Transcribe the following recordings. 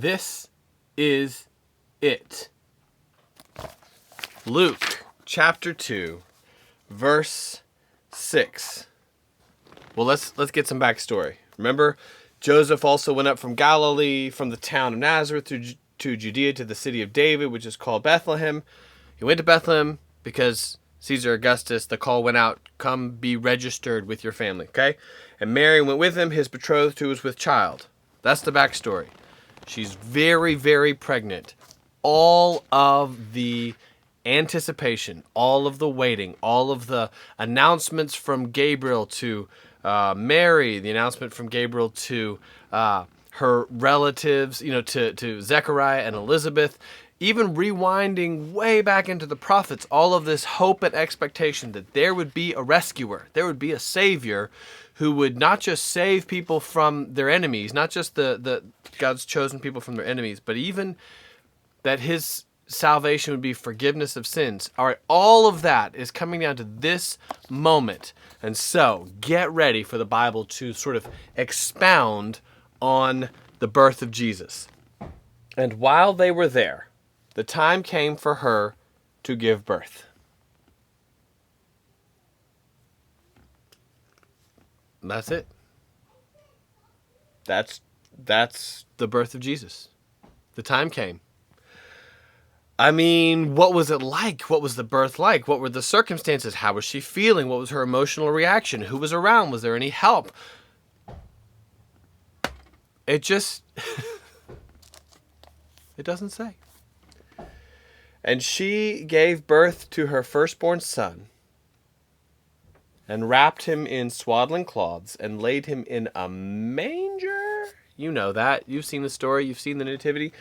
This is it. Luke chapter 2, verse 6. Well, let's get some backstory. Remember, Joseph also went up from Galilee, from the town of Nazareth to Judea, to the city of David, which is called Bethlehem. He went to Bethlehem because Caesar Augustus, the call went out, come be registered with your family, okay? And Mary went with him, his betrothed, who was with child. That's the backstory. She's very, very pregnant. All of the anticipation, all of the waiting, all of the announcements from Gabriel to Mary, the announcement from Gabriel to her relatives, to Zechariah and Elizabeth, even rewinding way back into the prophets, all of this hope and expectation that there would be a rescuer, there would be a savior who would not just save people from their enemies, not just the God's chosen people from their enemies, but even that his salvation would be forgiveness of sins. All right, all of that is coming down to this moment. And so get ready for the Bible to sort of expound on the birth of Jesus. And while they were there, the time came for her to give birth. And that's it. That's the birth of Jesus. The time came. I mean, what was it like? What was the birth like? What were the circumstances? How was she feeling? What was her emotional reaction? Who was around? Was there any help? It just... it doesn't say. And she gave birth to her firstborn son, and wrapped him in swaddling cloths, and laid him in a manger. You know that. You've seen the story. You've seen the nativity.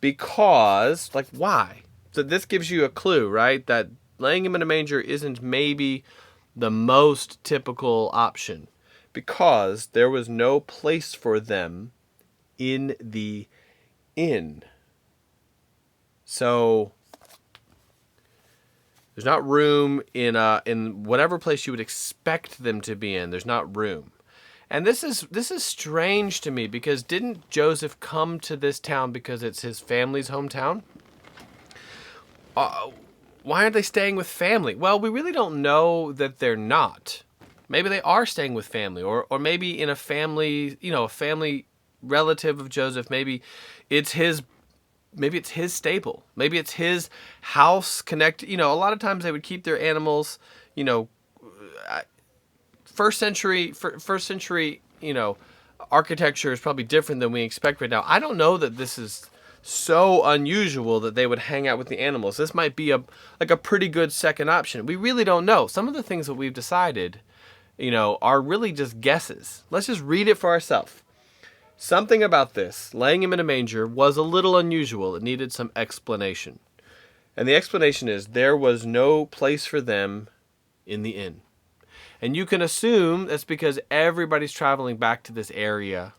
Because, why? So this gives you a clue, right? That laying him in a manger isn't maybe the most typical option. Because there was no place for them in the inn. So there's not room in whatever place you would expect them to be in. There's not room. And this is strange to me, because didn't Joseph come to this town because it's his family's hometown? Why aren't they staying with family? Well, we really don't know that they're not. Maybe they are staying with family, or maybe in a family, a family relative of Joseph. Maybe it's his stable. Maybe it's his house connected. A lot of times they would keep their animals, first century, architecture is probably different than we expect right now. I don't know that this is so unusual that they would hang out with the animals. This might be a pretty good second option. We really don't know. Some of the things that we've decided, are really just guesses. Let's just read it for ourselves. Something about this, laying him in a manger, was a little unusual. It needed some explanation. And the explanation is there was no place for them in the inn. And you can assume that's because everybody's traveling back to this area,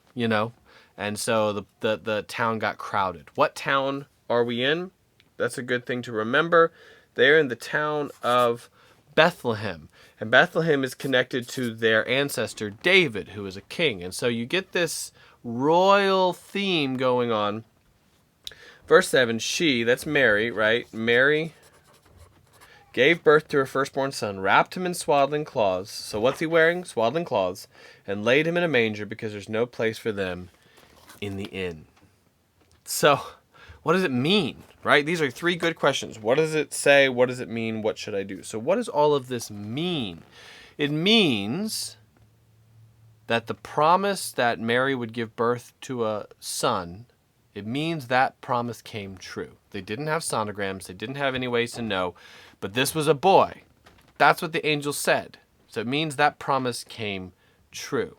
and so the town got crowded. What town are we in? That's a good thing to remember. They're in the town of Bethlehem. And Bethlehem is connected to their ancestor David, who is a king. And so you get this royal theme going on. Verse 7, she, that's Mary, right? Mary gave birth to her firstborn son, wrapped him in swaddling cloths. So what's he wearing? Swaddling cloths. And laid him in a manger because there's no place for them in the inn. So what does it mean, right? These are three good questions. What does it say? What does it mean? What should I do? So what does all of this mean? It means that the promise that Mary would give birth to a son, it means that promise came true. They didn't have sonograms. They didn't have any ways to know. But this was a boy. That's what the angel said. So it means that promise came true.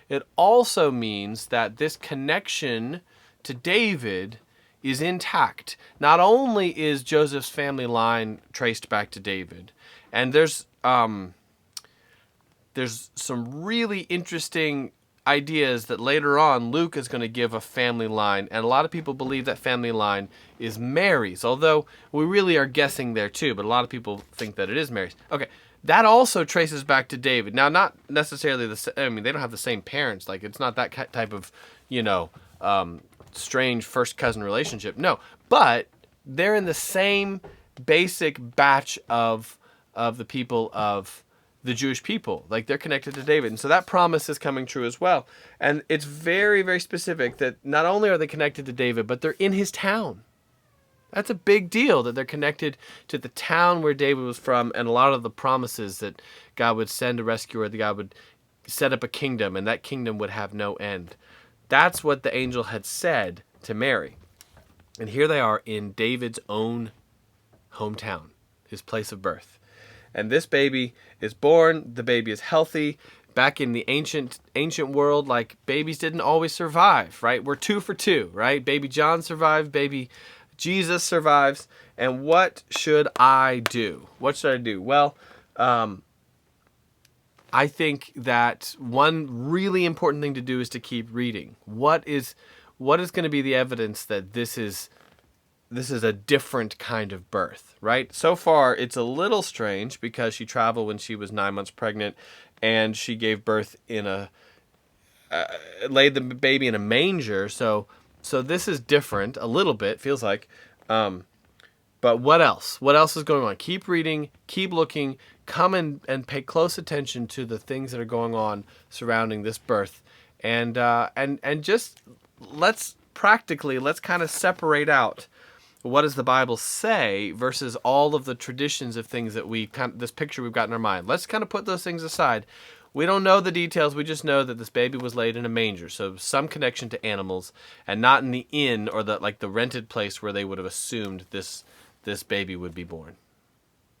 It also means that this connection to David is intact. Not only is Joseph's family line traced back to David, and there's some really interesting ideas that later on Luke is going to give a family line, and a lot of people believe that family line is Mary's, although we really are guessing there too, but a lot of people think that it is Mary's. Okay, that also traces back to David. Now, not necessarily they don't have the same parents, it's not that type of, strange first cousin relationship. No, but they're in the same basic batch of the people of the Jewish people. Like, they're connected to David. And so that promise is coming true as well. And it's very, very specific that not only are they connected to David, but they're in his town. That's a big deal, that they're connected to the town where David was from, and a lot of the promises that God would send a rescuer, that God would set up a kingdom, and that kingdom would have no end. That's what the angel had said to Mary. And here they are in David's own hometown, his place of birth. And this baby is born, the baby is healthy. Back in the ancient world, like, babies didn't always survive, right? We're 2 for 2, right? Baby John survived, baby Jesus survives. And what should I do? What should I do? Well, I think that one really important thing to do is to keep reading. What is going to be the evidence that this is a different kind of birth, right? So far, it's a little strange because she traveled when she was 9 months pregnant, and she gave birth laid the baby in a manger. So this is different a little bit, feels like. But what else? What else is going on? Keep reading, keep looking, come and pay close attention to the things that are going on surrounding this birth. And just let's kind of separate out what does the Bible say versus all of the traditions of things that this picture we've got in our mind. Let's kind of put those things aside. We don't know the details. We just know that this baby was laid in a manger, so some connection to animals, and not in the inn or the rented place where they would have assumed this baby would be born.